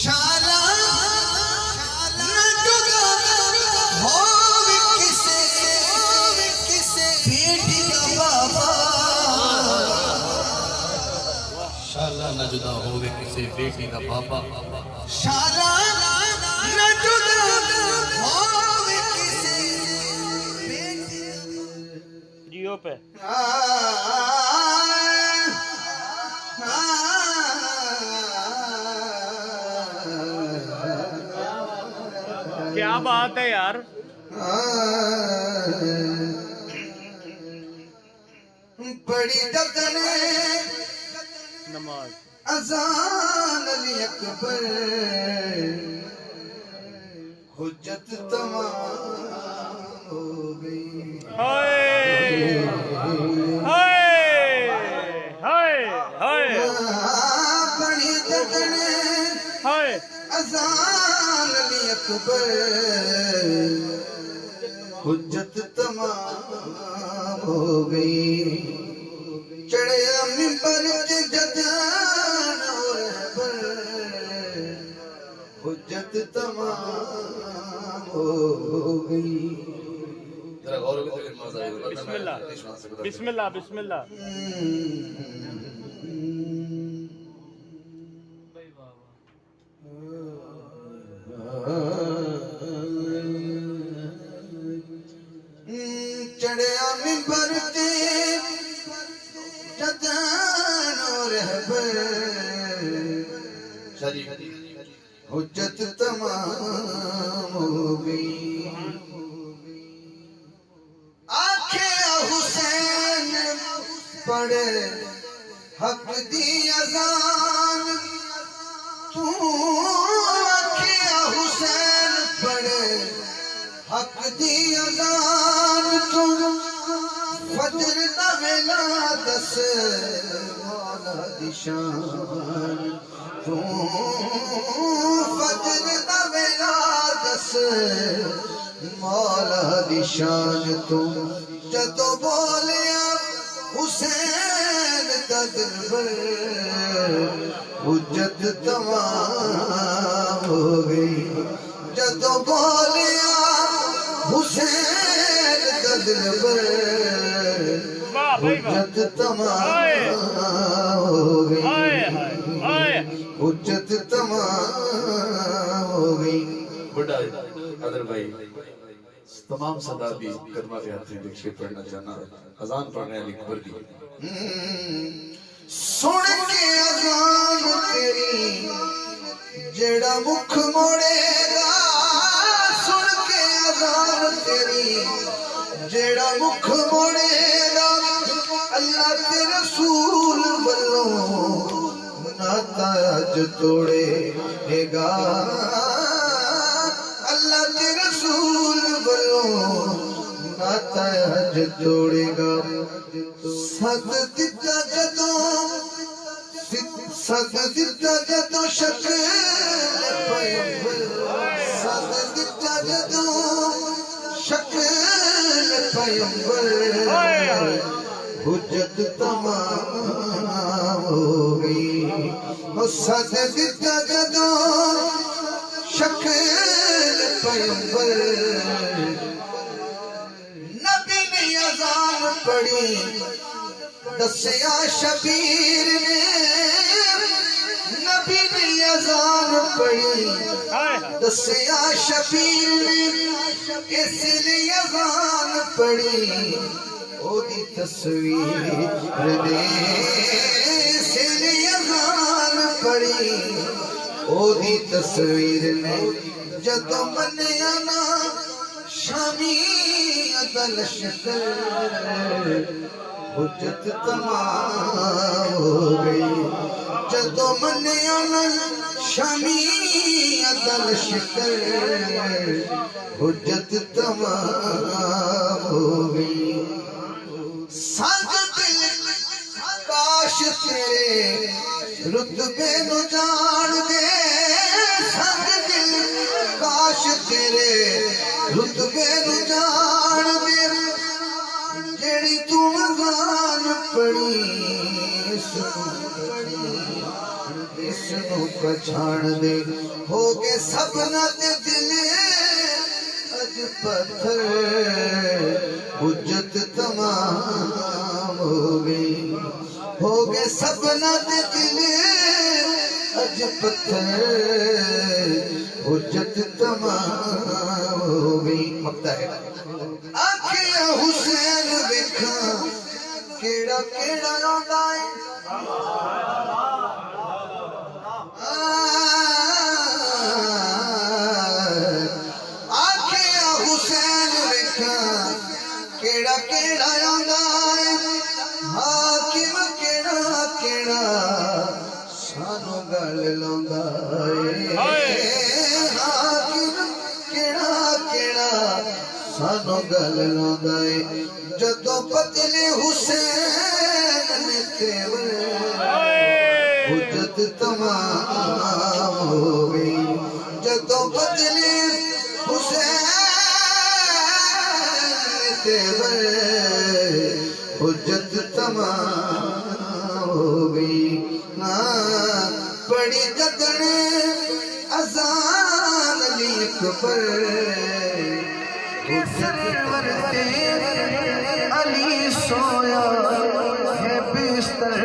شالا نہ جدا ہووے کسے بیٹی دا بابا شالا نہ جدا ہووے کسے بیٹی دا بابا شالا نہ جدا ہووے کسے بیٹی جیو پہ کیا بات ہے یار بڑی دکن نماز اذان علی اکبر حجت تمام ہو گئی ہائے ہائے ہائے ہائے بڑی دکن ہائے اذان علی اکبر حجت تمام ہو گئی چڑھیا منبر تے جدان اور رہبر حجت تمام ہو گئی بسم اللہ بسم اللہ بسم اللہ چڑھیا منبر تے جدان اور رہبر حجت تمام ہو گئی آنکھیں حسین پڑھے حق دی اذان تو آنکھیں حسین پڑھے حق دی اذان تو فجر دا ویلا دس مولا دی شان تو فجر دا ویلا دس مولا دی شان تو جدو بولیا حسین دا دلبر حجت تمام ہو گئی جدو بولیا حسین دا دلبر حجت تمام ہو گئی حجت تمام ہو گئی بڑا قدر بھائی تمام صدا بھی کرما کے ہاتھ میں شیر پڑھنا چاہنا اذان پڑھنے والی خبر دی سن کے اذان تیری جڑا مکھ موڑے گا سن کے اذان تیری جڑا مکھ موڑے گا اللہ کے رسول بلوں ناتا اج توڑے گا اللہ کے رسول بلوں ناتا اج توڑے گا سد دتا جدوں سد دتا جدوں شکل پیغمبر سد دتا جدوں شکل پیغمبر حجت تمام ہو گئی سد دتا جدوں شکل پیغمبر نبی نے اذان پڑھی دسیا شبیر نے نبی نے اذان پڑھی دسیا شبیر نے اس لیے اذان پڑھی او دی تصویر نے اس لیے اذان پڑھی او دی تصویر نے جدو منیا نا شامی عدل شکر حجت تمام ہو گئی جدو منیا نا شامی عدل شکر حجت تمام ہو گئی سنگ دل کاش تیرے رتبے نو جان دے سنگ دل کاش تیرے رتبے نو جان دے جیڑی تو اذان پڑھی اس اس نو پہچان دے ہو گئے سبنا دے دل اج پتھر حجت تمام ہو گئی ہو گئے سبنا دے دل اج پتھر حجت تمام ہو گئی مقطع ہے آنکھیں حسین ویکھاں کیڑا کیڑا آندا ہے آنکھیں حسین ویکھاں کیڑا کیڑا آندا ہے حاکم کیڑا کیڑا سانو گل لوندا ہے حاکم کیڑا کیڑا سانو گل لوندا ہے جدوں بدلے حسین نے تیور حجت تمام ہو گئی جدوں بدلے حسین نے تیور حجت تمام ہو گئی بڑی گدڑ اذان علی اکبر سرور تیرے علی سویا ہے بستر